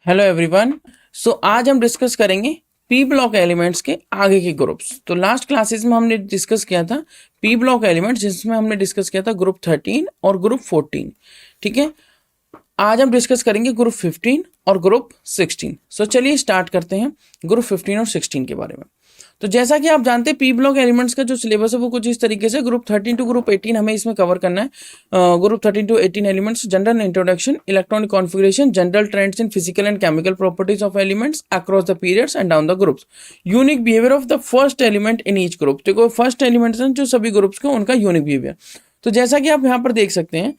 Hello everyone. सो आज हम discuss करेंगे पी ब्लॉक एलिमेंट्स के आगे के ग्रुप्स। तो लास्ट क्लासेस में हमने डिस्कस किया था पी ब्लॉक एलिमेंट्स, जिसमें हमने डिस्कस किया था ग्रुप 13 और ग्रुप 14। ठीक है, आज हम डिस्कस करेंगे ग्रुप 15 और ग्रुप 16। सो चलिए स्टार्ट करते हैं ग्रुप 15 और 16 के बारे में। तो जैसा कि आप जानते हैं पी ब्लॉक एलिमेंट्स का जो सिलेबस है वो कुछ इस तरीके से ग्रुप 13 टू ग्रुप 18 हमें इसमें कवर करना है। Group 13 to 18 elements: general introduction, electronic configuration, general trends in physical and chemical properties of elements across the periods and down the groups, unique behaviour of the first element in each group. देखो first elements हैं जो सभी groups के, उनका unique behaviour. तो जैसा कि आप यहाँ पर देख सकते हैं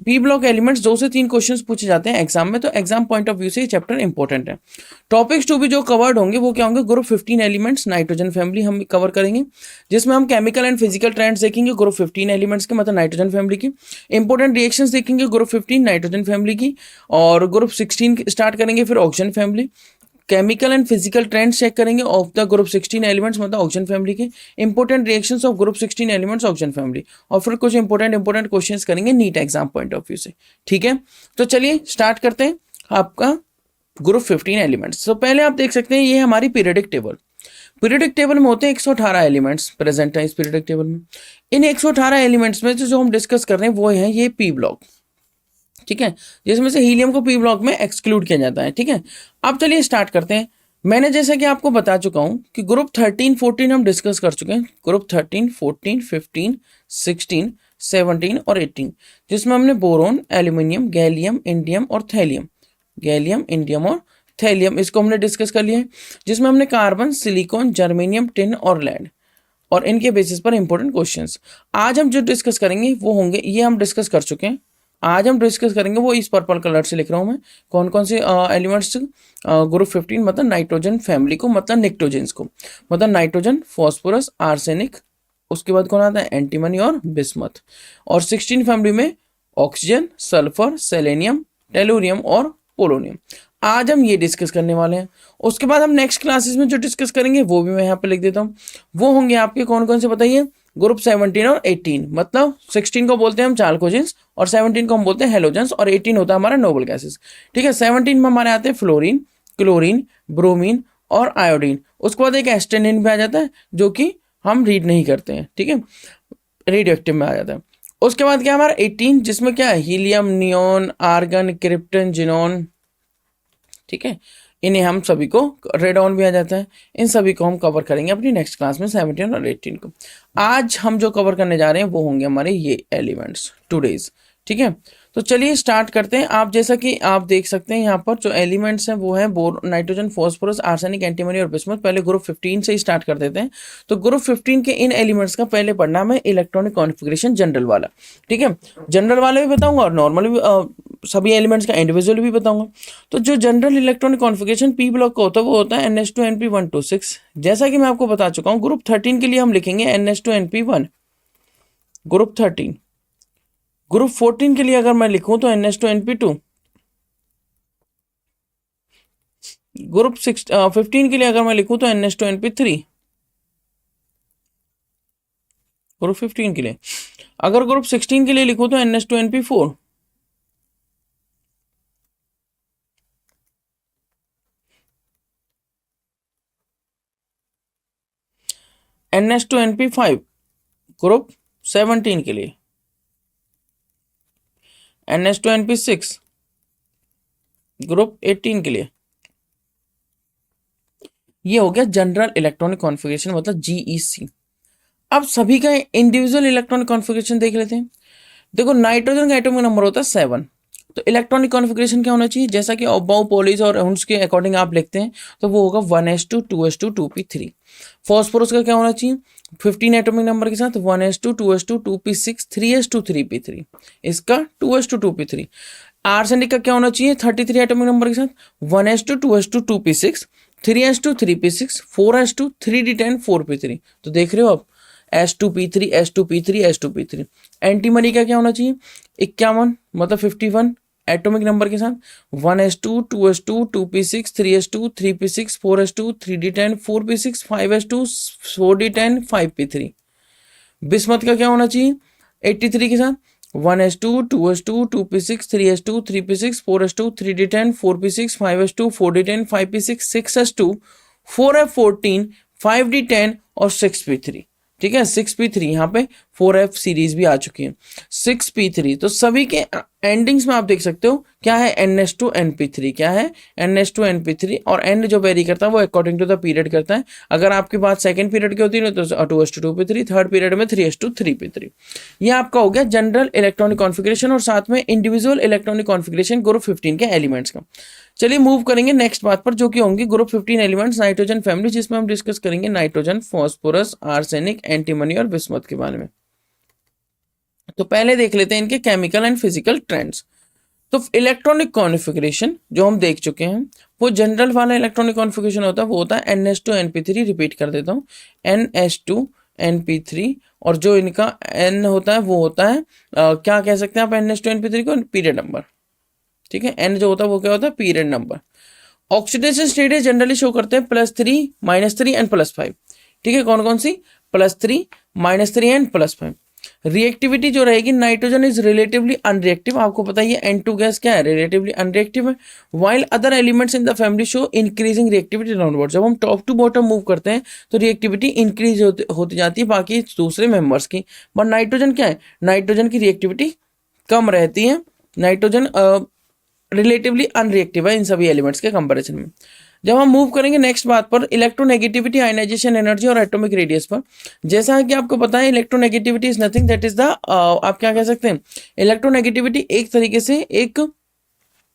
पी ब्लॉक एलिमेंट्स 2 से 3 क्वेश्चंस पूछे जाते हैं एग्जाम में, तो एग्जाम पॉइंट ऑफ व्यू से ये चैप्टर इंपॉर्टेंट है। टॉपिक्स टू भी जो कवर्ड होंगे वो क्या होंगे? ग्रुप 15 एलिमेंट्स, नाइट्रोजन फैमिली हम कवर करेंगे, जिसमें हम केमिकल एंड फिजिकल ट्रेंड्स देखेंगे ग्रुप 15 एलिमेंट्स के, मतलब नाइट्रोजन फैमिली की। इंपॉर्टेंट रिएक्शंस देखेंगे ग्रुप 15 नाइट्रोजन फैमिली की, और ग्रुप 16 स्टार्ट करेंगे फिर oxygen family. Chemical and physical trends check करेंगे ऑफ द ग्रुप 16 एलिमेंट्स, मतलब ऑक्सीजन फैमिली के। Important reactions of group 16 elements oxygen family, और फिर कुछ इंपॉर्टेंट क्वेश्चंस करेंगे NEET exam point of view से। ठीक है, तो चलिए स्टार्ट करते हैं आपका ग्रुप 15 एलिमेंट्स। तो पहले आप देख सकते हैं ये हमारी पीरियडिक टेबल। पीरियडिक टेबल में होते हैं 118 एलिमेंट्स प्रेजेंट है इस पीरियडिक टेबल में। इन 118 एलिमेंट्स में जो हम डिस्कस कर रहे हैं वो है ये पी ब्लॉक। ठीक है, जिसमें से हीलियम को पी ब्लॉक में एक्सक्लूड किया जाता है। ठीक है, अब चलिए स्टार्ट करते हैं। मैंने जैसा कि आपको बता चुका हूं कि ग्रुप 13 14 हम डिस्कस कर चुके हैं। ग्रुप 13 14 15 16 17 और 18, जिसमें हमने बोरोन, एल्यूमिनियम, गैलियम, इंडियम और थैलियम, गैलियम, इंडियम और थैलियम, इसको हमने डिस्कस कर लिया है। जिसमें हमने कार्बन, सिलिकॉन, जर्मेनियम, टिन और लेड, और इनके बेसिस पर इंपॉर्टेंट क्वेश्चंस आज हम जो डिस्कस करेंगे वो होंगे, ये हम डिस्कस कर चुके हैं। आज हम डिस्कस करेंगे वो इस पर्पल कलर से लिख रहा हूँ मैं, कौन कौन से एलिमेंट्स ग्रुप 15, मतलब नाइट्रोजन फैमिली को, मतलब निक्टोजेंस को, मतलब नाइट्रोजन, फॉस्फोरस, आर्सेनिक, उसके बाद कौन आता है? एंटीमनी और बिस्मथ। और 16 फैमिली में ऑक्सीजन, सल्फर, सेलेनियम, टेलुरियम और पोलोनियम। आज हम ये डिस्कस करने वाले हैं। उसके बाद हम नेक्स्ट क्लासेस में जो डिस्कस करेंगे वो भी मैं यहाँ पे लिख देता हूँ। वो होंगे आपके कौन कौन से बताइए? ग्रुप 17 और 18, मतलब 16 को बोलते हैं हम चाल्कोजेंस, और 17 को हम बोलते हैं हेलोजेंस, और 18 होता है हमारा नोबल गैसेस। ठीक है, 17 में हमारे आते हैं फ्लोरीन, क्लोरीन, ब्रोमीन और आयोडीन। उसके बाद एक एस्टेनिन भी आ जाता है जो कि हम रीड नहीं करते हैं। ठीक है, रेडियो एक्टिव में आ जाता है। उसके बाद क्या हमारा 18, जिसमें क्या है? Helium, neon, argon, krypton, xenon. ठीक है, इन्हें हम सभी को, रेडॉन भी आ जाता है, इन सभी को हम कवर करेंगे अपनी नेक्स्ट क्लास में 17 और 18 को। आज हम जो कवर करने जा रहे हैं वो होंगे हमारे ये एलिमेंट्स टुडेज। ठीक है, तो चलिए स्टार्ट करते हैं। आप जैसा कि आप देख सकते हैं यहाँ पर जो एलिमेंट्स हैं वो है नाइट्रोजन, फॉस्फोरस, आर्सेनिक, एंटीमनी और बिस्मथ। पहले ग्रुप 15 से ही स्टार्ट कर देते हैं। तो ग्रुप 15 के इन एलिमेंट्स का पहले पढ़ना है इलेक्ट्रॉनिक कॉन्फ़िगरेशन जनरल वाला। ठीक है, जनरल वाला भी बताऊंगा और नॉर्मल भी, सभी एलिमेंट्स का इंडिविजुअल भी बताऊंगा। तो जो general electronic configuration P block का होता है वो होता है NH2NP126। जैसा कि मैं आपको बता चुका हूँ, ग्रुप 13 के लिए हम लिखेंगे NH2NP1, ग्रुप 13। ग्रुप 14 के लिए अगर मैं लिखूं तो NH2NP2। ग्रुप 15 के लिए अगर मैं लिखूं तो NH2NP3, ग्रुप 15 के लिए। अगर ग्रुप 16 के लिए लिखूं तो NH2NP4, NH2NP5 ग्रुप 17 के लिए, NH2NP6 ग्रुप 18 के लिए। ये हो गया जनरल इलेक्ट्रॉनिक कॉन्फ़िगरेशन, मतलब GEC। अब सभी का इंडिविजुअल इलेक्ट्रॉनिक कॉन्फ़िगरेशन देख लेते हैं। देखो नाइट्रोजन का एटॉमिक नंबर होता है 7, तो इलेक्ट्रॉनिक कॉन्फ़िगरेशन क्या होना चाहिए? जैसा कि अबाउ पॉलीज और उसके अकॉर्डिंग आप लिखते हैं तो वो होगा 1s2 2s2 2p3। फॉस्फोरस का क्या होना चाहिए? 15 एटॉमिक नंबर के साथ 1s2 2s2 2p6 3s2 3p3, इसका 2s2 2p3। आर्सेनिक का क्या होना चाहिए? 33 एटॉमिक नंबर के साथ 1s2 2s2 2p6 3s2 3p6 4s2 3d10 4p3। तो देख रहे हो आप, S2p3 S2p3 S2p3। एंटीमनी का क्या होना चाहिए? 51, मतलब 51 एटॉमिक नंबर के साथ 1s2 2s2 2p6 3s2 3p6 4s2 3d10 4p6 5s2 4d10 5p3। Bismuth का क्या होना चाहिए? 83 के साथ 1s2 2s2 2p6 3s2 3p6 4s2 3d10 4p6 5s2 4d10 5p6 6s2 4f14 5d10 और 6p3। ठीक है, 6p3 यहाँ पे 4f सीरीज भी आ चुकी है। 6p3 तो सभी के एंडिंग्स में आप देख सकते हो क्या है, ns2 np3, क्या है ns2 np3, और n जो वेरी करता है वो अकॉर्डिंग टू द पीरियड करता है। अगर आपकी बात सेकंड पीरियड की होती है तो 2s2 2p3, थर्ड पीरियड में 3s2 3p3। ये आपका हो गया जनरल इलेक्ट्रॉनिक कॉन्फ़िगरेशन और साथ में इंडिविजुअल इलेक्ट्रॉनिक कॉन्फ़िगरेशन ग्रुप 15 के एलिमेंट्स का। चलिए मूव करेंगे नेक्स्ट बात पर, जो कि होंगी ग्रुप 15 एलिमेंट्स नाइट्रोजन फैमिली, जिसमें हम डिस्कस करेंगे नाइट्रोजन, फास्फोरस, आर्सेनिक, एंटीमनी और बिस्मथ के बारे में। तो पहले देख लेते हैं इनके केमिकल एंड फिजिकल ट्रेंड्स। तो इलेक्ट्रॉनिक कॉन्फ़िगरेशन जो हम देख चुके हैं, वो जनरल वाला इलेक्ट्रॉनिक कॉन्फ़िगरेशन होता है, वो होता है NS2 NP3। रिपीट कर देता हूँ, NS2 NP3, और जो इनका N होता है वो होता है क्या कह सकते हैं आप NS2 NP3 को, पीरियड नंबर। ठीक है, N जो होता है वो क्या होता है, period number. Oxidation state generally show करते हैं +3 -3 एंड +5। ठीक है, कौन कौन सी, +3 -3 एंड +5। रिएक्टिविटी जो रहेगी, नाइट्रोजन इज रिलेटिवली अनरिएक्टिव, आपको पता ही है N2 गैस क्या है, रिलेटिवली अनरिएक्टिव है। While other elements in the family show increasing reactivity downward. जब हम टॉप टू बॉटम मूव करते हैं तो रिएक्टिविटी इंक्रीज होती जाती है बाकी दूसरे मेंबर्स की, बट नाइट्रोजन क्या है, नाइट्रोजन की रिएक्टिविटी कम रहती है। नाइट्रोजन रिलेटिवली अनरिएक्टिव है इन सभी एलिमेंट्स के कंपैरिजन में। जब हम मूव करेंगे नेक्स्ट बात पर, इलेक्ट्रोनेगेटिविटी, आयनाइजेशन एनर्जी और एटॉमिक रेडियस पर। जैसा है कि आपको पता है electronegativity is nothing that is the आप क्या कह सकते हैं, इलेक्ट्रोनेगेटिविटी एक तरीके से एक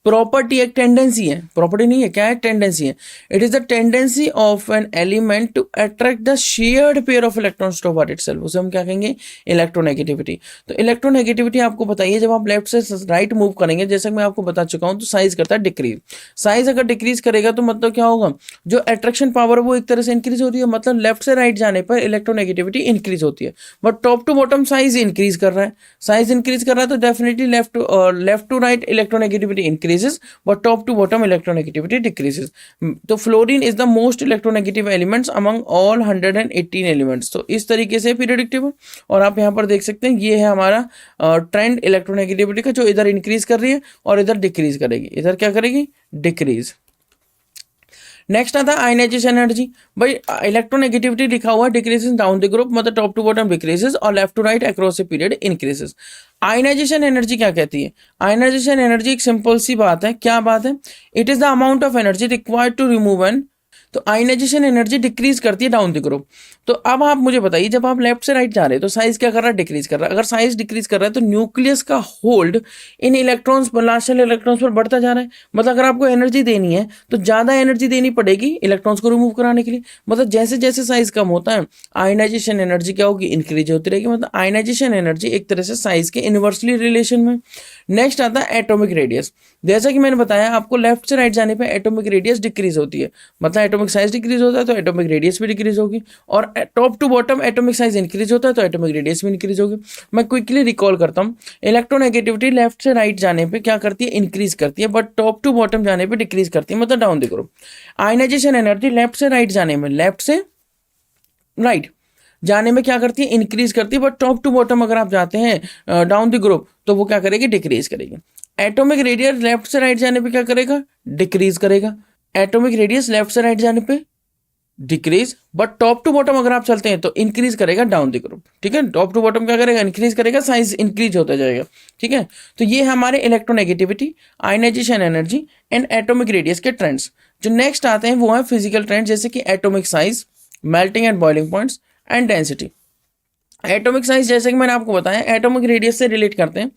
प्रॉपर्टी, एक टेंडेंसी है, प्रॉपर्टी नहीं है, क्या है, टेंडेंसी है। It is the tendency of an element to attract the shared pair of electrons toward itself, उसे हम क्या कहेंगे, इलेक्ट्रोनेगेटिविटी। तो इलेक्ट्रोनेगेटिविटी आपको बताइए, जब आप लेफ्ट से राइट मूव करेंगे, जैसा कि मैं आपको बता चुका हूं, तो साइज करता है डिक्रीज। साइज अगर डिक्रीज करेगा तो मतलब क्या होगा, जो अट्रैक्शन पावर वो एक तरह से इंक्रीज हो रही है, मतलब लेफ्ट से राइट जाने पर इलेक्ट्रोनेगेटिविटी इंक्रीज होती है, but top to bottom size increase कर रहा है। साइज इंक्रीज कर रहा है तो definitely left to right electronegativity increases, but top to bottom electronegativity decreases. तो fluorine is the most electronegative elements among all 118 elements। तो इस तरीके से पीरियोडिक टेबल, और आप यहाँ पर देख सकते हैं ये है हमारा ट्रेंड इलेक्ट्रोनेगेटिविटी का, जो इधर इंक्रीज कर रही है और इधर डिक्रीज करेगी, इधर क्या करेगी, डिक्रीज। नेक्स्ट आता है आयनाइजेशन एनर्जी। भाई इलेक्ट्रोनेगेटिविटी लिखा हुआ है डिक्रीजेस डाउन द ग्रुप, मतलब टॉप टू बॉटम डिक्रीजेस और left to right across a period increases. Ionization energy क्या कहती है, आयनाइजेशन एनर्जी एक सिंपल सी बात है, क्या बात है, it is the amount of energy required to remove an. तो आयनाइजेशन एनर्जी डिक्रीज करती है डाउन द ग्रुप। तो अब आप मुझे बताइए, जब आप लेफ्ट से राइट जा रहे हैं तो साइज क्या कर रहा है, डिक्रीज कर रहा है। अगर साइज डिक्रीज कर रहा है तो न्यूक्लियस का होल्ड इन इलेक्ट्रॉन्स पर, लास्ट शेल इलेक्ट्रॉन्स पर बढ़ता जा रहा है। मतलब अगर आपको एनर्जी देनी है तो ज्यादा एनर्जी देनी पड़ेगी इलेक्ट्रॉन्स को रिमूव कराने के लिए। मतलब जैसे जैसे साइज कम होता है आयनाइजेशन एनर्जी क्या होगी, इंक्रीज होती रहेगी। मतलब आयनाइजेशन एनर्जी एक तरह से साइज के इनवर्सली रिलेशन में। नेक्स्ट आता है एटॉमिक रेडियस। जैसा कि मैंने बताया आपको, लेफ्ट से राइट जाने पर एटॉमिक रेडियस डिक्रीज होती है, मतलब एटॉमिक साइज डिक्रीज होता है तो एटॉमिक रेडियस भी डिक्रीज होगी, और top to bottom atomic size increase होता है तो एटॉमिक रेडियस भी इंक्रीज होगी। मैं क्विकली रिकॉल करता हूँ, इलेक्ट्रोनेगेटिविटी लेफ्ट से राइट जाने पे क्या करती है, इंक्रीज करती है, बट टॉप टू बॉटम जाने पे डिक्रीज करती है, मतलब down the group. Ionization energy left से राइट जाने में, लेफ्ट से राइट जाने में क्या करती है, इंक्रीज करती है, बट टॉप टू बॉटम अगर आप जाते हैं डाउन द ग्रुप तो वो क्या करेगी, डिक्रीज करेगी। एटॉमिक रेडियस लेफ्ट से राइट जाने पे क्या करेगा, डिक्रीज करेगा। एटॉमिक रेडियस लेफ्ट से राइट जाने पे decrease, but top to bottom अगर आप चलते हैं तो इंक्रीज करेगा डाउन द ग्रुप। ठीक है, टॉप टू बॉटम क्या करेगा, इंक्रीज करेगा, साइज इंक्रीज होता जाएगा। ठीक है, तो ये हमारे electronegativity, ionization energy and atomic radius के ट्रेंड्स। जो नेक्स्ट आते हैं वो है फिजिकल ट्रेंड, जैसे कि atomic size, melting and boiling points and density. Atomic size जैसे कि मैंने आपको बताया एटॉमिक रेडियस से रिलेट करते हैं।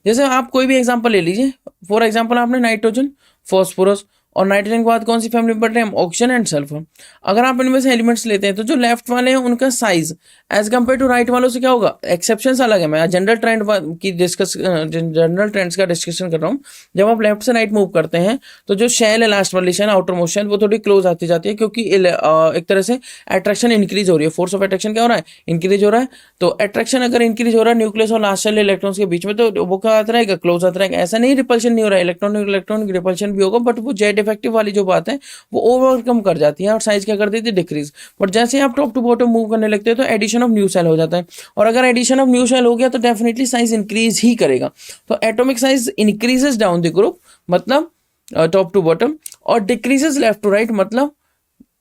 जैसे आप कोई भी एग्जांपल ले लीजिए, फॉर एग्जांपल आपने नाइट्रोजन, फॉस्फोरस, और नाइट्रोजन के बाद कौन सी फैमिली में पढ़ रहे हैं हम, ऑक्सीजन एंड सल्फर। अगर आप इनमें से एलिमेंट्स लेते हैं तो जो लेफ्ट वाले हैं उनका size as compare to right वालों से क्या होगा, एक्सेप्शंस अलग है। मैं जनरल ट्रेंड की जनरल ट्रेंड्स का डिस्कशन कर रहा हूँ। जब आप लेफ्ट से राइट मूव करते हैं तो जो शेल है, लास्ट वाली शेल, आउटर मोस्ट शेल, वो थोड़ी क्लोज आती जाती है, क्योंकि एक तरह से अट्रैक्शन इंक्रीज हो रही है, फोर्स ऑफ अट्रैक्शन क्या हो रहा है, इंक्रीज हो रहा है। तो अट्रैक्शन अगर इंक्रीज हो रहा है न्यूक्लियस और लास्ट शेल इलेक्ट्रॉन्स के बीच में, तो वो क्या आता रहेगा, क्लोज आता रहेगा। ऐसा नहीं रिपल्शन नहीं हो रहा है, इलेक्ट्रॉनिक रिपल्शन भी होगा, बट वो जेट इफेक्टिव वाली जो बात है वो ओवरकम कर जाती है और साइज क्या कर देती है, डिक्रीज। बट जैसे आप टॉप टू बॉटम मूव करने लगते हैं तो एडिशन ऑफ न्यू सेल हो जाता है, और अगर एडिशन ऑफ न्यू सेल हो गया तो डेफिनेटली साइज इंक्रीज ही करेगा। तो atomic size increases down the group मतलब टॉप टू बॉटम, और डिक्रीजेस लेफ्ट टू राइट मतलब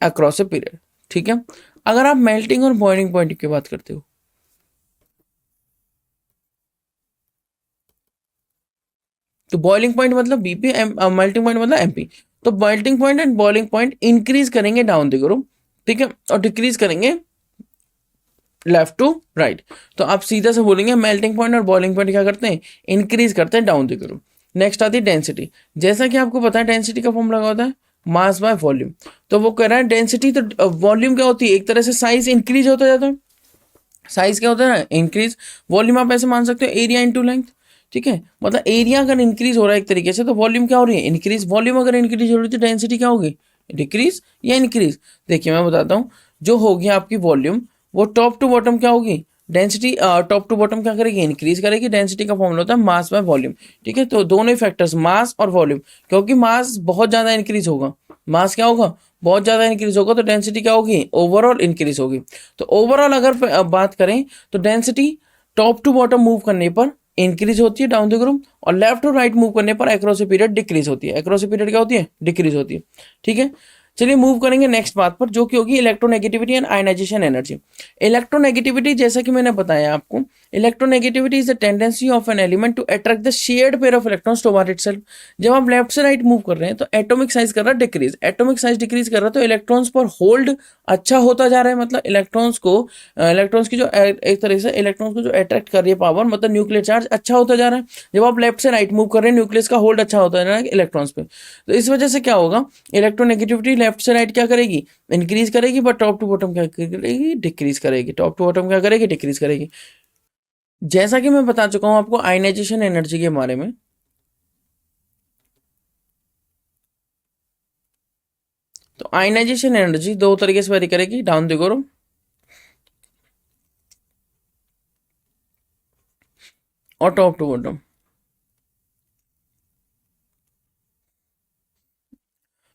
अक्रॉस ए पीरियड। ठीक है, अगर आप मेल्टिंग और बॉइलिंग पॉइंट की बात करते हो तो बॉइलिंग पॉइंट मतलब बीपी, मेल्टिंग पॉइंट मतलब एमपी। तो melting point and boiling point increase करेंगे डाउन द ग्रुप, ठीक है, और डिक्रीज करेंगे लेफ्ट टू राइट। तो आप सीधा से बोलेंगे मेल्टिंग पॉइंट और बॉइलिंग पॉइंट क्या करते हैं, इंक्रीज करते हैं डाउन द ग्रुप। नेक्स्ट आती है डेंसिटी। जैसा कि आपको पता है डेंसिटी का फॉर्मूला क्या होता है, मास बाय वॉल्यूम। तो वो कह रहा है डेंसिटी, तो वॉल्यूम क्या होती है, एक तरह से साइज इंक्रीज होता जाता है। साइज क्या होता है ना, इंक्रीज। वॉल्यूम आप ऐसे मान सकते हो एरिया इंटू लेंथ। ठीक है, मतलब एरिया अगर इंक्रीज हो रहा है एक तरीके से तो वॉल्यूम क्या हो रही है, इंक्रीज। वॉल्यूम अगर इंक्रीज हो रही है तो डेंसिटी क्या होगी, डिक्रीज या इंक्रीज। देखिए मैं बताता हूँ, जो होगी आपकी वॉल्यूम वो टॉप टू बॉटम क्या होगी, डेंसिटी टॉप टू बॉटम क्या करेगी, इंक्रीज करेगी। डेंसिटी का फॉर्मूला होता है मास बाय वॉल्यूम। ठीक है, तो दोनों ही फैक्टर्स मास और वॉल्यूम, क्योंकि मास बहुत ज़्यादा इंक्रीज होगा, मास क्या होगा, बहुत ज़्यादा इंक्रीज होगा, तो डेंसिटी क्या होगी, ओवरऑल इंक्रीज होगी। तो ओवरऑल अगर बात करें तो density top to bottom move करने पर इंक्रीज होती है डाउन द ग्रुप, और लेफ्ट टू राइट मूव करने पर अक्रॉस ए पीरियड डिक्रीज होती है। अक्रॉस ए पीरियड क्या होती है, डिक्रीज होती है। ठीक है, चलिए मूव करेंगे नेक्स्ट बात पर, जो कि होगी electronegativity and ionization energy. Electronegativity जैसा कि मैंने बताया आपको, electronegativity is the tendency of an element to attract the shared pair of electrons toward itself. जब आप लेफ्ट से राइट मूव कर रहे हैं तो एटॉमिक साइज कर रहा है डिक्रीज, एटॉमिक साइज डिक्रीज कर रहा है तो इलेक्ट्रॉन्स पर होल्ड अच्छा होता जा रहा है, मतलब इलेक्ट्रॉन्स को, इलेक्ट्रॉन्स की जो एक तरह से इलेक्ट्रॉन्स को जो अट्रैक्ट कर रही है पावर, मतलब न्यूक्लियर चार्ज अच्छा होता जा रहा है। जब आप लेफ्ट से राइट मूव कर रहे हैं न्यूक्लियस का होल्ड अच्छा होता जा रहा है इलेक्ट्रॉन्स पे, तो इस वजह से क्या होगा, इलेक्ट्रोनेगेटिविटी लेफ्ट से राइट क्या करेगी, इंक्रीज करेगी, बट टॉप टू बॉटम क्या करेगी, डिक्रीज करेगी। टॉप टू बॉटम क्या करेगी, डिक्रीज करेगी। जैसा कि मैं बता चुका हूं आपको आयनाइजेशन एनर्जी के बारे में, तो आयनाइजेशन एनर्जी दो तरीके से वेरी करेगी, डाउन द ग्रुप और टॉप टू बॉटम।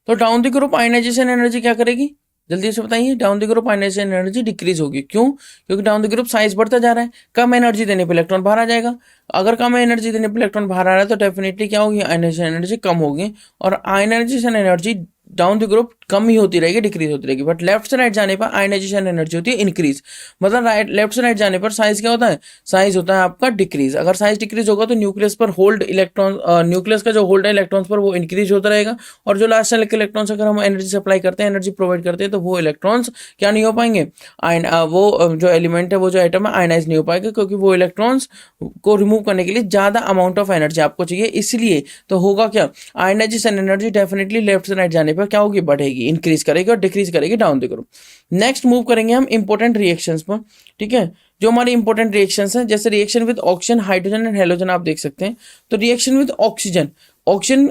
तो down the group ionization energy क्या करेगी, जल्दी से बताइए। Down the group ionization energy decrease होगी, क्यों, क्योंकि डाउन द ग्रुप साइज बढ़ता जा रहा है, कम एनर्जी देने पे इलेक्ट्रॉन बाहर आ जाएगा। अगर कम एनर्जी देने पे इलेक्ट्रॉन बाहर आ रहा है तो डेफिनेटली क्या होगी, आयनाइजेशन एनर्जी कम होगी, और ionisation energy down the group कम ही होती रहेगी, डिक्रीज होती रहेगी। बट लेफ्ट से राइट जाने पर आयनाइजेशन एनर्जी होती है इंक्रीज, मतलब राइट लेफ्ट से राइट जाने पर साइज क्या होता है, साइज होता है आपका डिक्रीज। अगर साइज डिक्रीज होगा तो न्यूक्लियस पर होल्ड इलेक्ट्रॉन, न्यूक्लियस का जो होल्ड है इलेक्ट्रॉन्स पर वो इंक्रीज होता रहेगा, और जो लास्ट सेल के इलेक्ट्रॉन्स अगर हम एनर्जी सप्लाई करते हैं, एनर्जी प्रोवाइड करते हैं, तो वो इलेक्ट्रॉन्स क्या नहीं हो पाएंगे, वो जो एलिमेंट है, वो जो एटम है आयनाइज नहीं हो पाएगा, क्योंकि वो इलेक्ट्रॉन्स को रिमूव करने के लिए ज़्यादा अमाउंट ऑफ एनर्जी आपको चाहिए। इसलिए तो होगा क्या, आयनाइजेशन एनर्जी डेफिनेटली लेफ्ट से राइट जाने पर क्या होगी, बढ़ेगी, इंक्रीज करेगी और डिक्रीज करेगी down the group. Next move करेंगे हम इंपॉर्टेंट रिएक्शंस पर। ठीक है, जो हमारी इंपॉर्टेंट रिएक्शंस हैं, जैसे reaction with oxygen, hydrogen and halogen आप देख सकते हैं। तो रिएक्शन विद ऑक्सीजन, ऑक्सीजन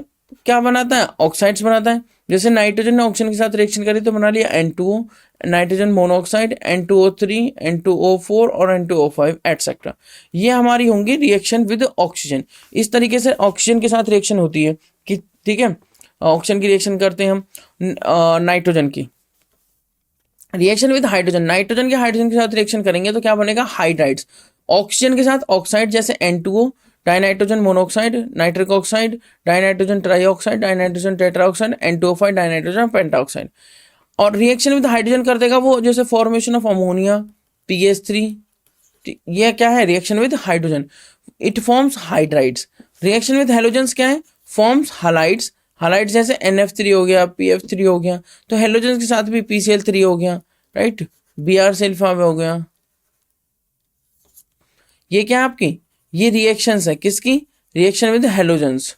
क्या बनाता है, ऑक्साइड्स बनाता है। जैसे नाइट्रोजन ने ऑक्सीजन के साथ रिएक्शन करी तो बना लिया N2O, nitrogen monoxide, N2O3, N2O4 और N2O5 एटसेट्रा। ये हमारी होंगी रिएक्शन विद ऑक्सीजन। इस तरीके से ऑक्सीजन के साथ रिएक्शन होती है कि, ठीक है, ऑक्सीजन की रिएक्शन करते हैं हम नाइट्रोजन की। रिएक्शन विद हाइड्रोजन, नाइट्रोजन के हाइड्रोजन के साथ रिएक्शन करेंगे तो क्या बनेगा, हाइड्राइड्स। ऑक्सीजन के साथ ऑक्साइड जैसे N2O, dinitrogen monoxide, nitric oxide, dinitrogen trioxide, dinitrogen tetroxide, N2O5 dinitrogen pentoxide. और रिएक्शन विद हाइड्रोजन कर देगा वो, जैसे फॉर्मेशन ऑफ अमोनिया, PH3, ये क्या है, reaction with hydrogen, it forms hydrides. Reaction with halogens क्या है, फॉर्म्स हालाइड्स। हालाइड्स जैसे NF3 हो गया, PF3 हो गया, तो हेलोजन्स के साथ भी PCl3 हो गया, राइट, Br सल्फा हो गया। ये क्या है आपकी, ये रिएक्शंस है किसकी, रिएक्शन विद हेलोजन्स।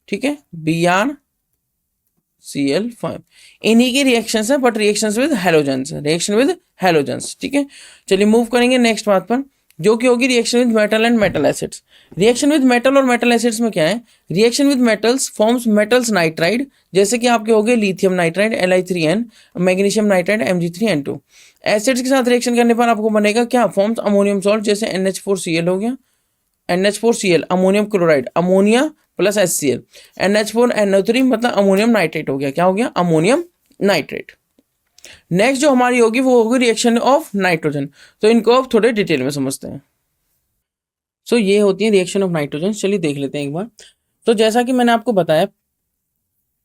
ठीक है, BrCl5 इन्हीं की रिएक्शंस है, but reactions with halogens, reaction with halogens. ठीक है, चलिए मूव करेंगे नेक्स्ट बात पर, जो कि होगी reaction with metal and metal acids. Reaction with metal और मेटल एसिड्स में क्या है, reaction with metals forms metals nitride, जैसे कि आपके हो गए lithium nitride Li3n, magnesium nitride Mg3n2। Acids के साथ रिएक्शन करने पर आपको बनेगा क्या, फॉर्म्स अमोनियम सॉल्ट, जैसे NH4Cl हो गया, NH4Cl ammonium chloride, ammonia plus HCl, NH4NO3 मतलब अमोनियम नाइट्रेट हो गया, क्या हो गया, अमोनियम नाइट्रेट। नेक्स्ट जो हमारी होगी वो होगी रिएक्शन ऑफ नाइट्रोजन। तो इनको अब थोड़े डिटेल में समझते हैं। सो ये होती है रिएक्शन ऑफ नाइट्रोजन। चलिए देख लेते हैं एक बार। तो जैसा कि मैंने आपको बताया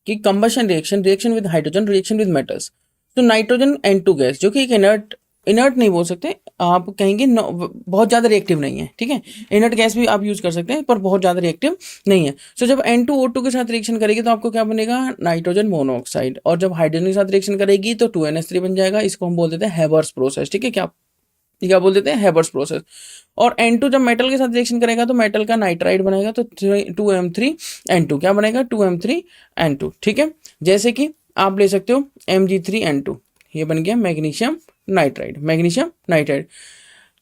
कि combustion reaction, reaction with hydrogen, reaction with metals. तो नाइट्रोजन N2 गैस जो कि एक इनर्ट, इनर्ट नहीं बोल सकते, आप कहेंगे बहुत ज़्यादा रिएक्टिव नहीं है, ठीक है। इनर्ट गैस भी आप यूज़ कर सकते हैं पर बहुत ज़्यादा रिएक्टिव नहीं है। सो जब N2O2 के साथ रिएक्शन करेगी तो आपको क्या बनेगा, नाइट्रोजन मोनोऑक्साइड। और जब हाइड्रोजन के साथ रिएक्शन करेगी तो 2NH3 बन जाएगा। इसको हम बोल देते हैं हैबर्स प्रोसेस, ठीक है। क्या बोल देते हैं, हैबर्स प्रोसेस। और N2 जब मेटल के साथ रिएक्शन करेगा तो मेटल का नाइट्राइड बनेगा, तो 2M3N2 क्या बनेगा, 2M3N2, ठीक है। जैसे कि आप ले सकते हो Mg3N2, ये बन गया मैग्नीशियम नाइट्राइड, मैग्नीशियम नाइट्राइड।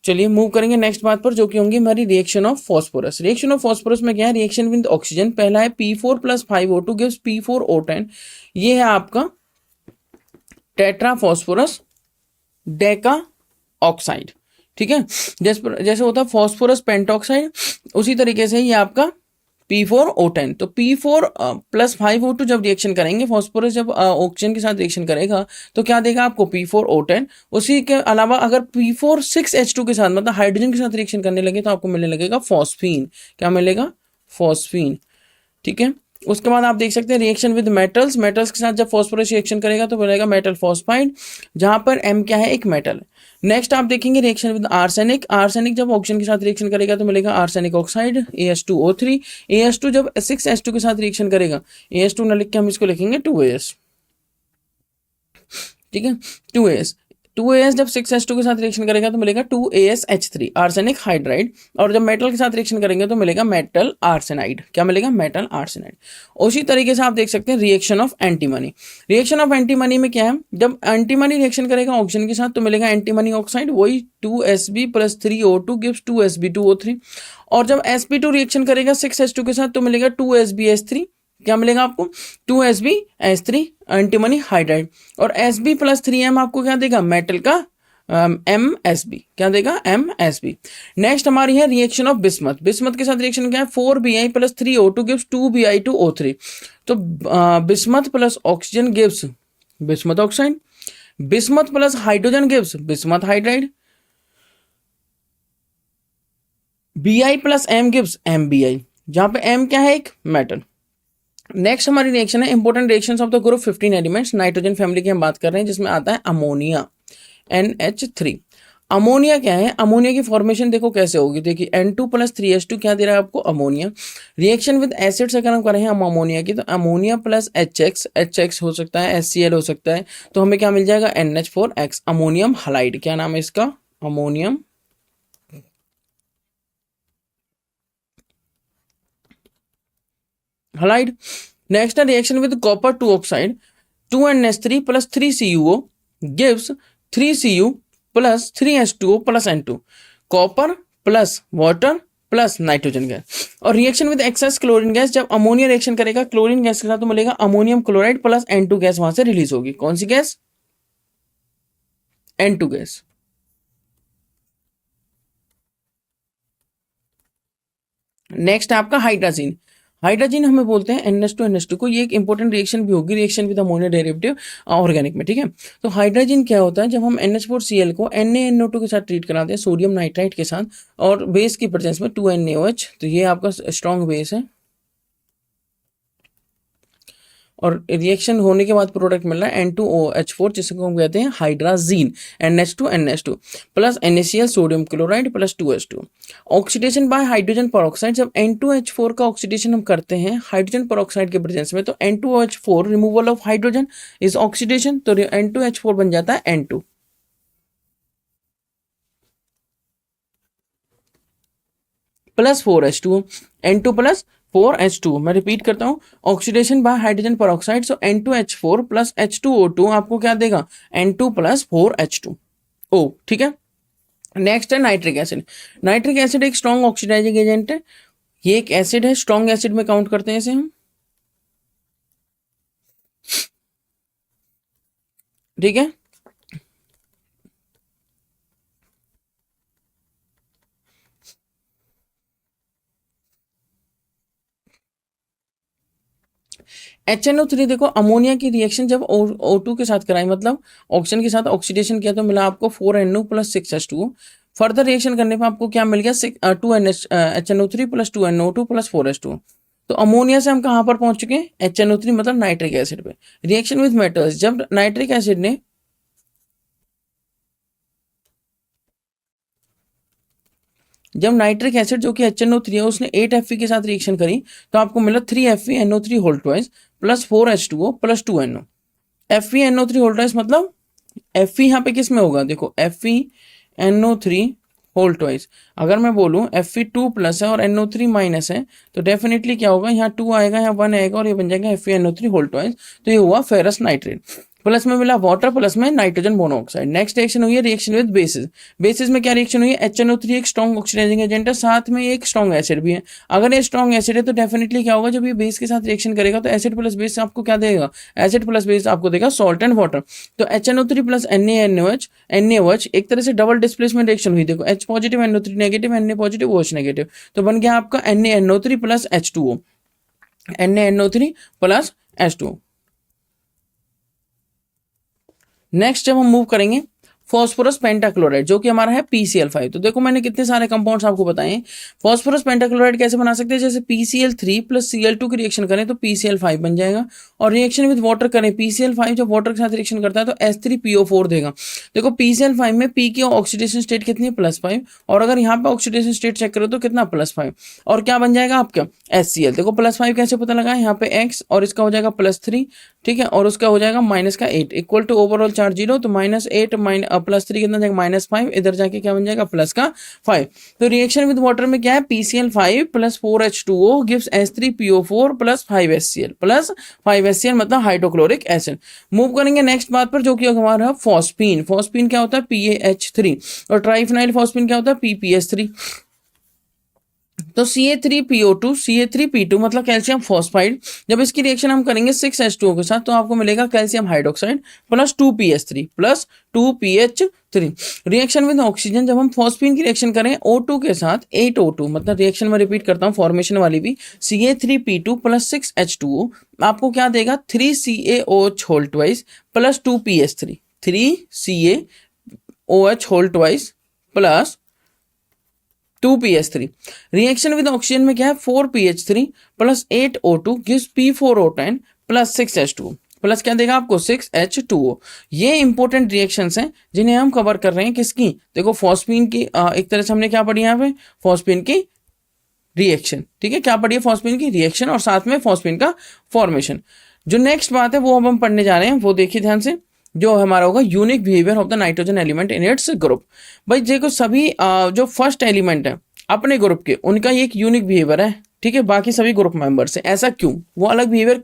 चलिए मूव करेंगे नेक्स्ट बात पर, जो कि होंगी हमारी reaction of phosphorus. Reaction of phosphorus में क्या है, रिएक्शन विद ऑक्सीजन। पहला है P4 + 5O2 गिव्स P4O10। ये है आपका टेट्रा फॉस्फोरस डेका ऑक्साइड, ठीक है। जैसे होता है फॉस्फोरस पेंटॉक्साइड, उसी तरीके से ये आपका P4O10। तो P4 + 5O2 जब रिएक्शन करेंगे, फॉस्फोरस जब ऑक्सीजन के साथ रिएक्शन करेगा तो क्या देगा आपको, P4O10। उसी के अलावा अगर P4 6H2 के साथ, मतलब हाइड्रोजन के साथ रिएक्शन करने लगे तो आपको मिलने लगेगा फॉस्फीन। क्या मिलेगा, फॉस्फीन, ठीक है। उसके बाद आप देख सकते हैं रिएक्शन विद मेटल्स। मेटल्स के साथ जब फॉस्फोरस रिएक्शन करेगा तो बनेगा मेटल फॉस्फाइड, जहां पर M क्या है, एक मेटल है। नेक्स्ट आप देखेंगे रिएक्शन विद आर्सेनिक। आर्सेनिक जब ऑक्सीजन के साथ रिएक्शन करेगा तो मिलेगा आर्सेनिक ऑक्साइड, AS2O3। AS2 जब 6H2 के साथ रिएक्शन करेगा, AS2 न लिख के हम इसको लिखेंगे 2AS, ठीक है, 2AS। 2AS जब 6H2 के साथ रिएक्शन करेगा तो मिलेगा 2AsH3, आर्सेनिक हाइड्राइड। और जब मेटल के साथ रिएक्शन करेंगे तो मिलेगा मेटल आर्सेनाइड। क्या मिलेगा, मेटल आर्सेनाइड। उसी तरीके से आप देख सकते हैं reaction of antimony. Reaction of antimony में क्या है, जब एंटीमनी रिएक्शन करेगा ऑक्सीजन के साथ तो मिलेगा एंटीमनी ऑक्साइड, वही 2Sb + 3O2 गिव्स 2Sb2O3। और जब sp2 रिएक्शन करेगा 6H2 के साथ तो मिलेगा 2SbH3। क्या मिलेगा आपको, 2SbH3 एंटीमनी हाइड्राइड। और Sb + 3M आपको क्या देगा, मेटल का MsB, क्या देगा, MsB। नेक्स्ट हमारी है रिएक्शन ऑफ बिस्मथ। बिस्मथ के साथ रिएक्शन क्या है, 4Bi + 3O2 गिव्स 2Bi2O3। तो bismuth plus oxygen gives bismuth oxide, bismuth plus hydrogen gives bismuth hydride, Bi + M gives MBI, जहां पे M क्या है, एक मेटल। नेक्स्ट हमारी रिएक्शन है important reactions of the group 15 elements. Nitrogen family की हम बात कर रहे हैं, जिसमें आता है अमोनिया, NH3। अमोनिया क्या है, अमोनिया की फॉर्मेशन देखो कैसे होगी। देखिए N2 + 3H2 क्या दे रहा है आपको, अमोनिया। रिएक्शन विद एसिड से अगर हम करें हम अमोनिया की, तो अमोनिया + HX हो सकता है, HCl हो सकता है, तो हमें क्या मिल जाएगा, NH4X, अमोनियम हलाइड। क्या नाम है इसका, अमोनियम हलाइड। नेक्स्ट है reaction with copper 2 oxide, 2NH3 + 3CuO gives 3Cu + 3H2O + N2, copper plus water plus nitrogen gas. और reaction with excess chlorine gas, जब अमोनिया रिएक्शन करेगा क्लोरीन गैस के साथ तो मिलेगा अमोनियम क्लोराइड + N2 गैस वहां से रिलीज होगी। कौन सी गैस, N2 गैस। नेक्स्ट है आपका हाइड्राजीन। हाइड्रोजन हमें बोलते हैं NH2NH2 को। ये एक इंपॉर्टेंट रिएक्शन भी होगी, reaction with ammonia derivative organic में, ठीक है। तो हाइड्रोजन क्या होता है, जब हम NH4Cl को NaNO2 के साथ ट्रीट कराते हैं, सोडियम नाइट्राइट के साथ, और बेस की प्रेजेंस में 2NaOH, तो ये आपका स्ट्रॉन्ग बेस है। और रिएक्शन होने के बाद प्रोडक्ट मिल रहा है N2OH4, जिसको हम कहते हैं hydrazine, NH2NH2 plus NaCl sodium chloride plus 2H2। Oxidation bye hydrogen peroxide, जब N2H4 का ऑक्सीडेशन हम करते हैं हाइड्रोजन परऑक्साइड के प्रेजेंस में, तो N2OH4 removal of hydrogen is oxidation, तो N2H4 बन जाता है N2 + 4H2O, N2 + 4H2O। मैं रिपीट करता हूं, ऑक्सीडेशन बाय हाइड्रोजन परऑक्साइड, सो N2H4 + H2O2 आपको क्या देगा, N2 + 4H2O, ठीक है। नेक्स्ट है नाइट्रिक एसिड। नाइट्रिक एसिड एक स्ट्रॉन्ग ऑक्सीडाइजिंग एजेंट है। ये एक एसिड है, स्ट्रॉन्ग एसिड में काउंट करते हैं इसे हम, ठीक है। HNO3 देखो, अमोनिया की रिएक्शन जब O2 के साथ कराई, मतलब ऑक्सीजन के साथ ऑक्सीडेशन किया, तो मिला आपको 4NO plus 6H2O। Further reaction करने पर आपको क्या मिल गया, 2HNO3 plus 2NO2 plus 4H2O। तो अमोनिया से हम कहाँ पर पहुंच चुके हैं, HNO3 मतलब नाइट्रिक एसिड पे। रिएक्शन विद मेटल्स, जब नाइट्रिक एसिड ने जब नाइट्रिक एसिड जो कि HNO3 है उसने 8Fe के साथ रिएक्शन करी, तो आपको मिला 3FeNO3 whole twice plus 4H2O plus 2NO। FeNO3 whole twice मतलब Fe यहाँ पे किस में होगा, देखो FeNO3 होल ट्वाइस, अगर मैं बोलूँ Fe2 प्लस है और NO3 माइनस है, तो डेफिनेटली क्या होगा, यहाँ 2 आएगा, यहाँ 1 आएगा, और ये बन जाएगा FeNO3 होल ट्वाइस। तो ये हुआ फेरस नाइट्रेट। प्लस में मिला वाटर, प्लस में नाइट्रोजन मोनोऑक्साइड। नेक्स्ट रिएक्शन हुई है रिएक्शन विद बेसिस। बेसिस में क्या रिएक्शन हुई है, HNO3 एक स्ट्रॉन्ग ऑक्सीडाइजिंग एजेंट है, साथ में एक स्ट्रॉन्ग एसिड भी है। अगर ये स्ट्रॉन्ग एसिड है तो डेफिनेटली क्या होगा, जब ये बेस के साथ रिएक्शन करेगा तो एसिड प्लस बेस आपको क्या देगा, एसिड प्लस बेस आपको देगा सॉल्ट एंड वाटर। तो HNO3 प्लस NaOH एक तरह से डबल डिस्प्लेसमेंट रिएक्शन हुई। देखो H positive NO3 negative, Na positive OH negative, तो बन गया आपका NaNO3 plus H2O, NaNO3 plus H2O। Next जब हम मूव करेंगे फॉस्फोरस पेंटाक्लोराइड, जो कि हमारा है PCl5। तो देखो मैंने कितने सारे कंपाउंड्स आपको बताए। फॉस्फोरस पेंटाक्लोराइड कैसे बना सकते हैं, जैसे PCl3 प्लस Cl2 की रिएक्शन करें तो PCl5 बन जाएगा, और रिएक्शन विद वाटर करें, PCl5 जब वाटर के साथ रिएक्शन करता है तो H3PO4 देगा। देखो PCl5 में P की ऑक्सीडेशन स्टेट कितनी है, +5, और अगर यहाँ पे ऑक्सीडेशन स्टेट चेक करो तो कितना, +5, और क्या बन जाएगा आपका HCl। देखो +5 कैसे पता लगा, यहाँ पे X और इसका हो जाएगा +3, ठीक है, और उसका हो जाएगा -8, इक्वल टू ओवरऑल चार्ज 0, तो -8 +3 कितना जाएगा, -5, इधर जाके क्या बन जाएगा, +5। तो रिएक्शन विद वाटर में क्या है, PCl5 plus 4H2O gives H3PO4 plus 5HCl मतलब हाइड्रोक्लोरिक एसिड। मूव करेंगे नेक्स्ट बात पर, जो कि हमारा फॉस्फीन। फॉस्फीन क्या होता है, PaH3, और ट्राइफिनाइल फॉस्फीन क्या होता है, PPH3। तो Ca3PO2 मतलब कैल्शियम फॉस्फाइड, जब इसकी रिएक्शन हम करेंगे 6H2O के साथ तो आपको मिलेगा calcium hydroxide plus 2PH3 plus 2PH3। Reaction with oxygen, जब हम फॉस्फीन की रिएक्शन करें O2 के साथ 8O2, मतलब रिएक्शन में रिपीट करता हूँ फॉर्मेशन वाली भी, Ca3P2 प्लस 6H2O आपको क्या देगा, 3CaOH whole twice plus 2PH3, 3CaOH whole twice plus 2PH3। Reaction with oxygen में क्या है, 4PH3 plus 8O2 gives P4O10 plus 6H2O, plus क्या देगा आपको, 6H2O। ये इंपॉर्टेंट रिएक्शंस हैं जिन्हें हम कवर कर रहे हैं, किसकी, देखो फॉस्फीन की, एक तरह से हमने क्या पढ़ी यहाँ पे, फॉस्फीन की रिएक्शन, ठीक है, क्या पढ़ी है, फॉस्फीन की रिएक्शन और साथ में फॉस्फीन का फॉर्मेशन। जो नेक्स्ट बात है वो अब हम पढ़ने जा रहे हैं, वो देखिए ध्यान से, जो हमारा होगा unique behaviour of the nitrogen element in its group. भाई देखो सभी जो फर्स्ट एलिमेंट है अपने ग्रुप के, उनका एक यूनिक बिहेवियर है, ठीक है, बाकी सभी ग्रुप मेंबर से। ऐसा क्यों, वो अलग बिहेवियर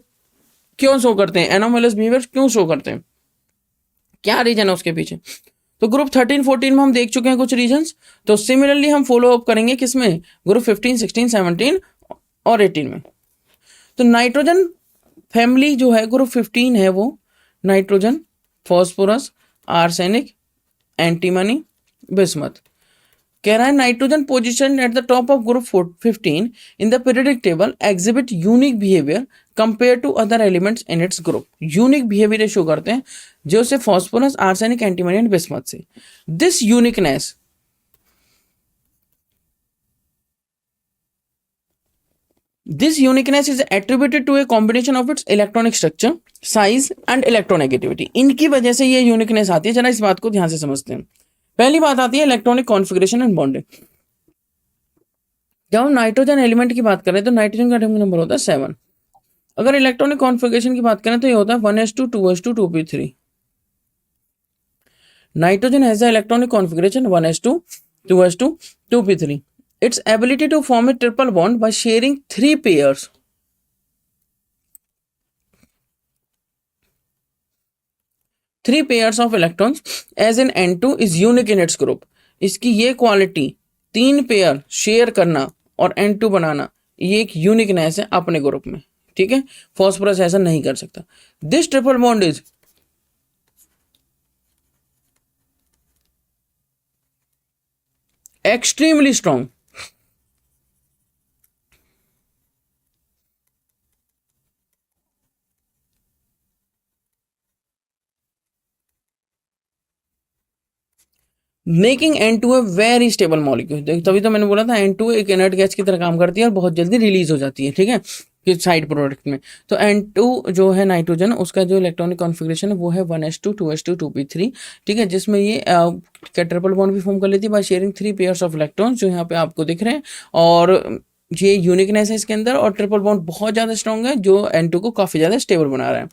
क्यों शो करते हैं, एनोमलस बिहेवियर क्यों शो करते हैं, क्या रीजन है उसके पीछे। तो ग्रुप 13-14 में हम देख चुके हैं कुछ रीजंस, तो सिमिलरली हम फॉलो अप करेंगे किसमें, ग्रुप 15, 16, 17 और 18 में। तो नाइट्रोजन फैमिली जो है ग्रुप 15 है, वो nitrogen, phosphorus, arsenic, antimony, bismuth. कह रहा है nitrogen position at the top of group 15 in the periodic table exhibit unique behaviour compare to other elements in its group. Unique behaviour show करते हैं जो से phosphorus, arsenic, antimony and bismuth से। This uniqueness is attributed to a combination of its electronic structure, size and electronegativity। इनकी वजह से ये uniqueness आती है। जरा इस बात को ध्यान से समझते हैं। पहली बात आती है इलेक्ट्रॉनिक कॉन्फ़िगरेशन एंड बॉन्डिंग। जब हम नाइट्रोजन एलिमेंट की बात करें तो नाइट्रोजन का एटॉमिक नंबर होता है 7। अगर इलेक्ट्रॉनिक कॉन्फ़िगरेशन की बात करें तो ये होता है 1s2 2s2 2p3। Nitrogen has the electronic configuration 1s2 2s2 2p3। its ability to form a triple bond by sharing 3 pairs of electrons as in N2 is unique in its group। इसकी ये quality 3 pair share करना और N2 बनाना, ये एक uniqueness है अपने group में, ठीक है। फॉस्फोरस ऐसा नहीं कर सकता। This triple bond is extremely strong. Making N2 a very stable molecule. तभी तो मैंने बोला था N2 एक इनर्ट गैस की तरह काम करती है और बहुत जल्दी रिलीज हो जाती है, ठीक है, कि साइड प्रोडक्ट में। तो N2 जो है नाइट्रोजन, उसका जो इलेक्ट्रॉनिक कॉन्फ़िगरेशन है वो है 1s2 2s2 2p3, ठीक है, जिसमें ये ट्रिपल बॉन्ड भी फॉर्म कर लेती है by sharing 3 pairs of electrons, जो यहाँ पे आपको दिख रहे हैं। और ये यूनिकनेस है इसके अंदर, और ट्रिपल बॉन्ड बहुत ज़्यादा स्ट्रॉन्ग है जो N2 को काफ़ी ज़्यादा स्टेबल बना रहा है।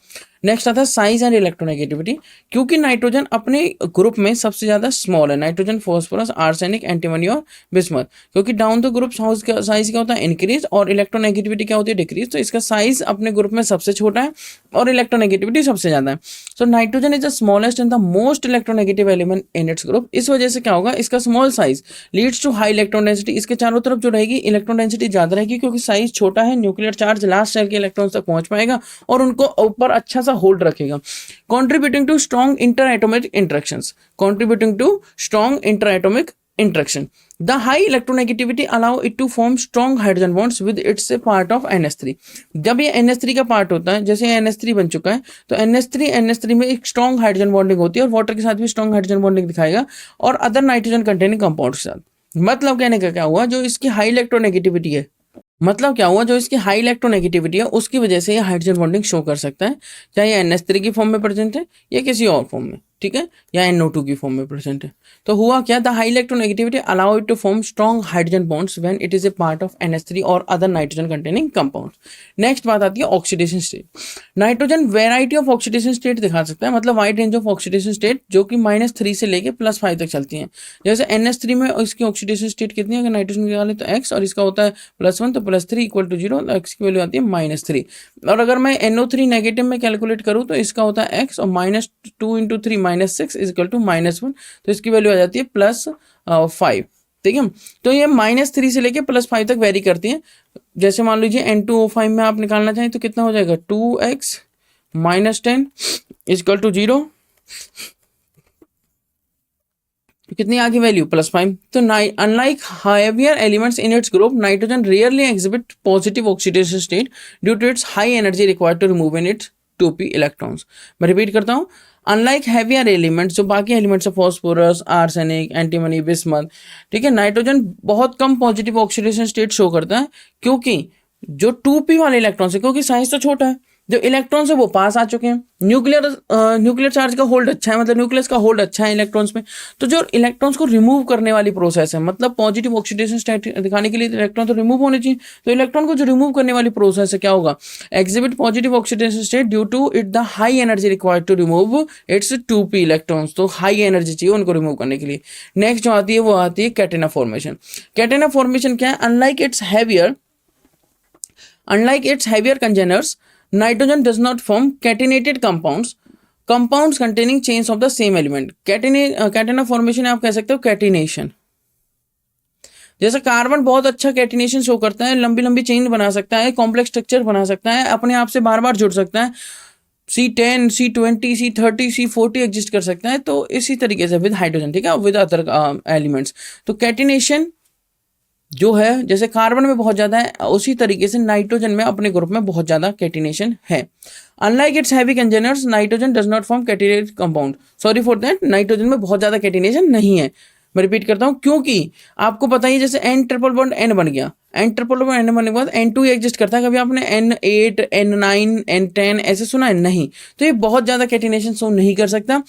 नेक्स्ट आता है साइज एंड इलेक्ट्रोनेगेटिविटी। क्योंकि नाइट्रोजन अपने ग्रुप में सबसे ज़्यादा स्मॉल है, नाइट्रोजन, फॉस्फोरस, आर्सेनिक, एंटीमनी और बिस्मथ, क्योंकि डाउन द ग्रुप साइज क्या होता है, इंक्रीज, और इलेक्ट्रोनेगेटिविटी क्या होती है, डिक्रीज। तो इसका साइज अपने ग्रुप में सबसे छोटा है और इलेक्ट्रोनेगेटिविटी सबसे ज़्यादा है। So nitrogen is the smallest and the most electronegative element in its group. इस वजह से क्या होगा, इसका small size leads to high electron density. इसके चारों तरफ जो रहेगी इलेक्ट्रॉन डेंसिटी ज़्यादा रहेगी, क्योंकि साइज छोटा है, न्यूक्लियर चार्ज लास्ट शेल के इलेक्ट्रॉन तक पहुंच पाएगा और उनको ऊपर अच्छा सा होल्ड रखेगा। Contributing to strong interatomic interactions. Contributing to strong interatomic interaction. The high electronegativity allow it to form strong hydrogen bonds with its a part of NH3. जब ये NH3 का पार्ट होता है, जैसे NH3 बन चुका है, तो NH3 में एक स्ट्रॉन्ग हाइड्रोजन बॉन्डिंग होती है और वाटर के साथ भी स्ट्रॉन्ग हाइड्रोजन बॉन्डिंग दिखाएगा और अदर नाइट्रोजन कंटेनिंग कंपाउंड के साथ। मतलब कहने का क्या हुआ, जो इसकी हाई इलेक्ट्रोनेगेटिविटी है, मतलब क्या हुआ, जो इसकी हाई इलेक्ट्रोनेगेटिविटी है उसकी वजह से ये हाइड्रोजन बॉन्डिंग शो कर सकता है, चाहे ये NH3 की फॉर्म में प्रेजेंट है या किसी और फॉर्म में, ठीक है, या NO2 की फॉर्म में प्रेजेंट है। तो हुआ क्या, the high electronegativity allow it to form strong hydrogen bonds when it is a part of NH3 और other nitrogen containing compound. Next बात आती है oxidation state. Nitrogen variety of oxidation state दिखा सकता है, मतलब wide range of oxidation state जो कि -3 से लेके +5 तक चलती हैं। जैसे NH3 में इसकी ऑक्सीडेशन स्टेट कितनी है, अगर नाइट्रोजन निकाले तो x, और इसका होता है +1, तो +3 = 0, x की वैल्यू आती है -3। और अगर मैं NO3 नेगेटिव में कैलकुलेट करूँ तो इसका होता है x, और -2 × 3 -6 = -1, तो इसकी वैल्यू आ जाती है +5, ठीक है। तो ये -3 से लेके +5 तक वेरी करती है। जैसे मान लीजिए N2O5 में आप निकालना चाहें तो कितना हो जाएगा, 2x - 10 = 0, कितनी आगे वैल्यू, +5। तो unlike heavier elements in its group, nitrogen rarely exhibit positive oxidation state due to its high energy required to remove in its 2p electrons। मैं रिपीट करता हूँ, अनलाइक हैवियर एलिमेंट्स, जो बाकी एलिमेंट्स है, phosphorus, arsenic, antimony, bismuth, ठीक है, nitrogen बहुत कम positive oxidation state show करता है, क्योंकि जो 2p वाले इलेक्ट्रॉन्स है, क्योंकि साइज तो छोटा है, जो इलेक्ट्रॉन्स है वो पास आ चुके हैं, न्यूक्लियर चार्ज का होल्ड अच्छा है, मतलब न्यूक्लियस का होल्ड अच्छा है इलेक्ट्रॉन्स में। तो जो इलेक्ट्रॉन्स को रिमूव करने वाली प्रोसेस है, मतलब पॉजिटिव ऑक्सीडेशन स्टेट दिखाने के लिए इलेक्ट्रॉन तो रिमूव होने चाहिए, तो इलेक्ट्रॉन को जो रिमूव करने वाली प्रोसेस है क्या होगा, exhibit positive oxidation state due to it the high energy required to remove its 2p electrons. तो हाई एनर्जी चाहिए उनको रिमूव करने के लिए। नेक्स्ट जो आती है वो आती है कैटेना फॉर्मेशन। कैटेना फॉर्मेशन क्या है, unlike its heavier congeners, nitrogen does not form catenated compounds containing chains of the same element। Catena formation आप कह सकते हो कैटिनेशन। जैसे कार्बन बहुत अच्छा कैटिनेशन शो करता है, लंबी लंबी चेन बना सकता है, कॉम्प्लेक्स स्ट्रक्चर बना सकता है, अपने आप से बार बार जुड़ सकता है, C10 C20 C30 C40 exist कर सकता है। तो इसी तरीके से विद हाइड्रोजन, ठीक है, विद अदर एलिमेंट्स। तो कैटिनेशन जो है जैसे कार्बन में बहुत ज़्यादा है, उसी तरीके से नाइट्रोजन में अपने ग्रुप में बहुत ज़्यादा कैटिनेशन है। Unlike its heavy congeners, nitrogen does not form catenated compound. Sorry for that, nitrogen में बहुत ज़्यादा कैटिनेशन नहीं है। मैं रिपीट करता हूँ, क्योंकि आपको पता ही जैसे N ट्रिपल बॉन्ड N बन गया, N ट्रिपल बॉन्ड N बनने के बाद N2 एग्जिस्ट करता है। कभी आपने N8 N9 N10 ऐसे सुना है? नहीं। तो ये बहुत ज़्यादा कैटिनेशन शो नहीं कर सकता।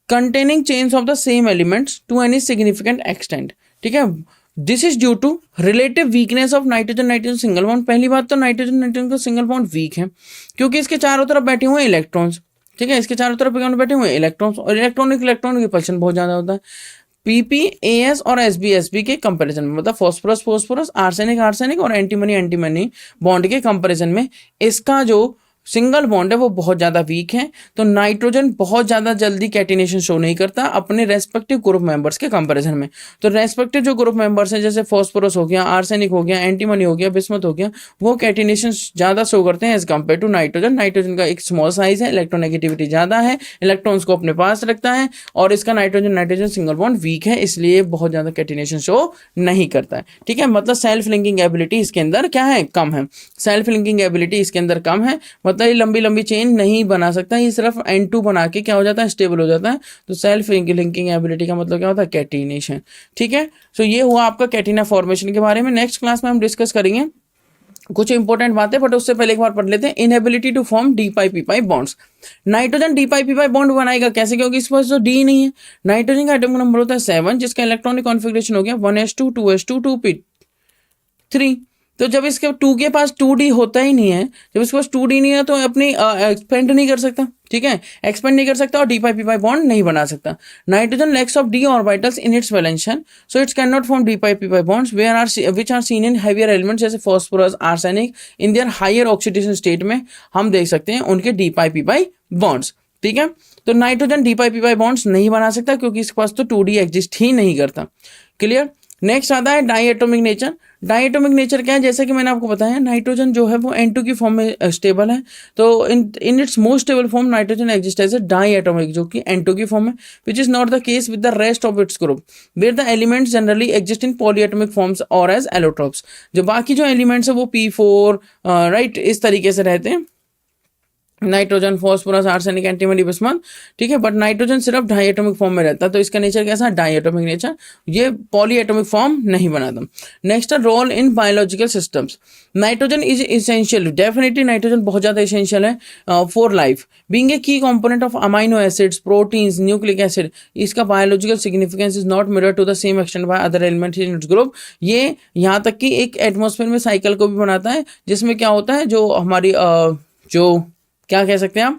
Containing chains of the same elements to any significant extent, ठीक है। This is due to relative weakness of nitrogen single bond. पहली बात तो नाइट्रोजन का सिंगल बॉन्ड वीक है, क्योंकि इसके चारों तरफ बैठे हुए हैं इलेक्ट्रॉन्स, ठीक है, इसके चारों तरफ बैठे हुए हैं इलेक्ट्रॉन्स, और इलेक्ट्रॉन रिपल्शन बहुत ज़्यादा होता है। PP AS और SB के कंपैरिजन में, मतलब फॉस्फोरस आर्सेनिक और एंटीमनी बॉन्ड के कंपैरिजन में इसका जो सिंगल बॉन्ड है वो बहुत ज़्यादा वीक है। तो नाइट्रोजन बहुत ज़्यादा जल्दी कैटिनेशन शो नहीं करता अपने रेस्पेक्टिव ग्रुप मेंबर्स के कंपैरिजन में। तो रेस्पेक्टिव जो ग्रुप मेंबर्स हैं, जैसे फॉस्फोरस हो गया, आर्सेनिक हो गया, एंटीमनी हो गया, बिस्मथ हो गया, वो कैटिनेशन ज़्यादा शो करते हैं as compare to nitrogen. Nitrogen का एक स्मॉल साइज है, इलेक्ट्रोनेगेटिविटी ज़्यादा है, इलेक्ट्रॉन्स को अपने पास रखता है, और इसका नाइट्रोजन सिंगल बॉन्ड वीक है, इसलिए बहुत ज़्यादा कैटिनेशन शो नहीं करता है, ठीक है। मतलब सेल्फ लिंकिंग एबिलिटी इसके अंदर क्या है, कम है। सेल्फ लिंकिंग एबिलिटी इसके अंदर कम है, मतलब मतलब ये लंबी लंबी चेन नहीं बना सकता, ये सिर्फ N2 बना के क्या हो जाता है, स्टेबल हो जाता है। तो सेल्फ लिंकिंग एबिलिटी का मतलब क्या होता है, कैटिनेशन। ठीक है, सो ये हुआ आपका कैटिना फॉर्मेशन के बारे में। नेक्स्ट क्लास में हम डिस्कस करेंगे कुछ इंपॉर्टेंट बातें, बट उससे पहले एक बार पढ़ लेते हैं। Inability to form D pi P pi bonds. Nitrogen D pi P pi bond बनाएगा कैसे, क्योंकि इस पास तो डी नहीं है। नाइट्रोजन का एटॉमिक नंबर होता है 7, जिसका इलेक्ट्रॉनिक कॉन्फिगरेशन हो गया 1s2 2s2 2p3। तो जब इसके 2 के पास 2d होता ही नहीं है, जब इसके पास 2d नहीं है तो अपनी एक्सपेंड नहीं कर सकता। ठीक है, एक्सपेंड नहीं कर सकता और D pi P pi bond नहीं बना सकता। Nitrogen lacks of D orbitals in its valence, so its can not form D pi P pi bonds which are seen in heavier elements जैसे phosphorus, arsenic. In their higher oxidation state में हम देख सकते हैं उनके D pi P pi bonds. ठीक है, तो nitrogen D pi P pi bonds नहीं बना सकता क्योंकि इसके पास तो 2d एग्जिस्ट ही नहीं करता। क्लियर। नेक्स्ट आता है diatomic nature. Diatomic nature क्या है, जैसे कि मैंने आपको बताया नाइट्रोजन जो है वो N2 की फॉर्म में स्टेबल है। तो in its most stable form nitrogen exist as a diatomic जो कि N2 की फॉर्म है, which is not the case with the rest of its group where the elements generally exist in polyatomic forms और as allotropes. जो बाकी जो elements है वो P4 राइट इस तरीके से रहते हैं, nitrogen, phosphorus, arsenic, antimony, bismuth. ठीक है, बट नाइट्रोजन सिर्फ डाई एटॉमिक फॉर्म में रहता है, तो इसका नेचर कैसा, डाई एटॉमिक नेचर, ये पॉली एटॉमिक फॉर्म नहीं बनाता। नेक्स्ट है role in biological systems. Nitrogen is essential, definitely nitrogen बहुत ज्यादा इसेंशियल है for life, being a key component of amino acids, proteins, nucleic acid. इसका biological significance is not mirror to the same extent by other elements in its group. ये यहाँ तक कि एक atmosphere में साइकिल को भी बनाता है, जिसमें क्या होता है, जो हमारी जो क्या कह सकते हैं आप,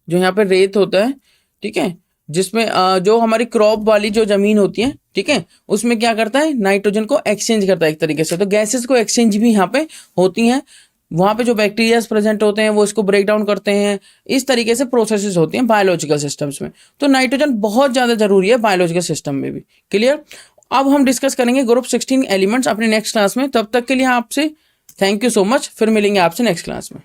जो यहाँ पे रेत होता है, ठीक है, जिसमें जो हमारी क्रॉप वाली जो जमीन होती है, ठीक है, उसमें क्या करता है, नाइट्रोजन को एक्सचेंज करता है एक तरीके से। तो गैसेस को एक्सचेंज भी यहाँ पे होती हैं, वहां पे जो बैक्टीरियाज प्रेजेंट होते हैं वो इसको ब्रेक डाउन करते हैं, इस तरीके से प्रोसेसेस होती हैं बायोलॉजिकल सिस्टम्स में। तो नाइट्रोजन बहुत ज्यादा जरूरी है बायोलॉजिकल सिस्टम में भी। क्लियर। अब हम डिस्कस करेंगे ग्रुप 16 एलिमेंट्स अपने नेक्स्ट क्लास में। तब तक के लिए आपसे थैंक यू सो मच, फिर मिलेंगे आपसे नेक्स्ट क्लास में।